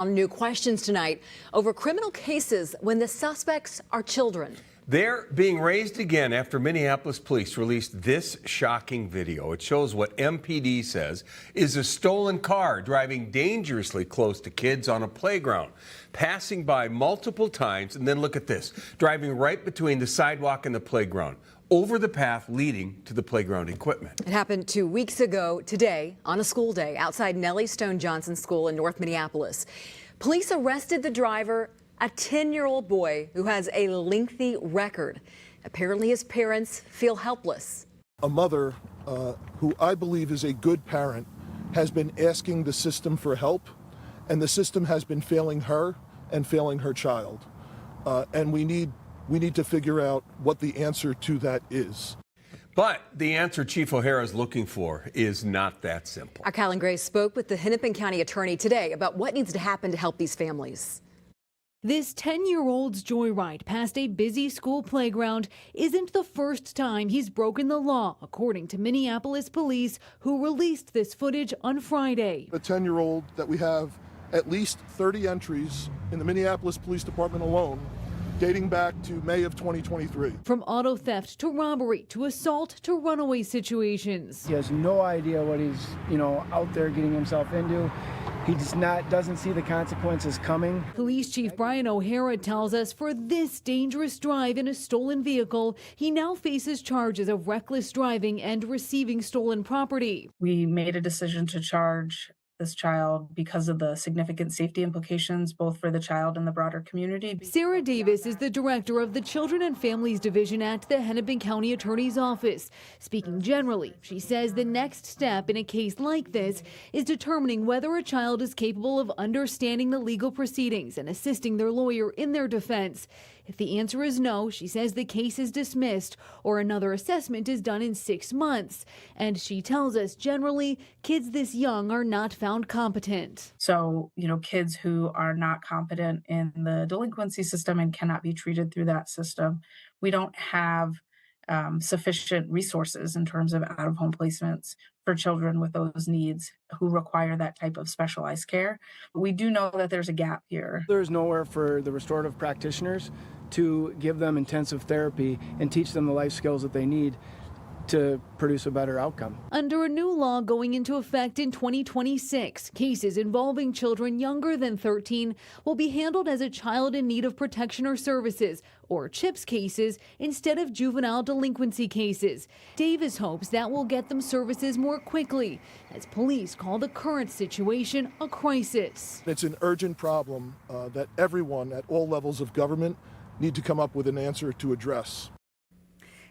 New questions tonight over criminal cases when the suspects are children. They're being raised again after Minneapolis police released this shocking video. It shows what MPD says is a stolen car driving dangerously close to kids on a playground, passing by multiple times, and then look at this, driving right between the sidewalk and the playground, over the path leading to the playground equipment. It happened 2 weeks ago today on a school day outside Nellie Stone Johnson School in North Minneapolis. Police arrested the driver, a 10-year-old boy who has a lengthy record. Apparently his parents feel helpless. A mother who I believe is a good parent has been asking the system for help, and the system has been failing her and failing her child. And we need to figure out what the answer to that is. But the answer Chief O'Hara is looking for is not that simple. Our Callan Gray spoke with the Hennepin County attorney today about what needs to happen to help these families. This 10-year-old's joyride past a busy school playground isn't the first time he's broken the law, according to Minneapolis police, who released this footage on Friday. The 10-year-old that we have at least 30 entries in the Minneapolis Police Department alone, dating back to May of 2023. From auto theft to robbery to assault to runaway situations. He has no idea what he's, out there getting himself into. He doesn't see the consequences coming. Police Chief Brian O'Hara tells us for this dangerous drive in a stolen vehicle, he now faces charges of reckless driving and receiving stolen property. We made a decision to charge this child because of the significant safety implications, both for the child and the broader community. Sarah Davis is the director of the Children and Families Division at the Hennepin County Attorney's Office. Speaking generally, she says the next step in a case like this is determining whether a child is capable of understanding the legal proceedings and assisting their lawyer in their defense. If the answer is no, she says the case is dismissed or another assessment is done in 6 months. And she tells us generally kids this young are not found competent. So, kids who are not competent in the delinquency system and cannot be treated through that system, we don't have sufficient resources in terms of out-of-home placements for children with those needs who require that type of specialized care. We do know that there's a gap here. There's nowhere for the restorative practitioners to give them intensive therapy and teach them the life skills that they need to produce a better outcome. Under a new law going into effect in 2026, cases involving children younger than 13 will be handled as a child in need of protection or services, or CHIPS cases, instead of juvenile delinquency cases. Davis hopes that will get them services more quickly, as police call the current situation a crisis. It's an urgent problem that everyone at all levels of government need to come up with an answer to address.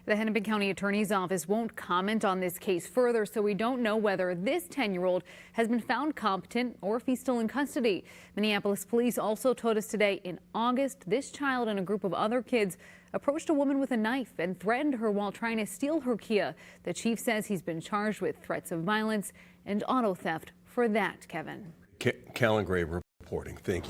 The Hennepin County Attorney's Office won't comment on this case further, so we don't know whether this 10-year-old has been found competent or if he's still in custody. Minneapolis police also told us today in August, this child and a group of other kids approached a woman with a knife and threatened her while trying to steal her Kia. The chief says he's been charged with threats of violence and auto theft for that, Kevin. Callan Gray reporting. Thank you.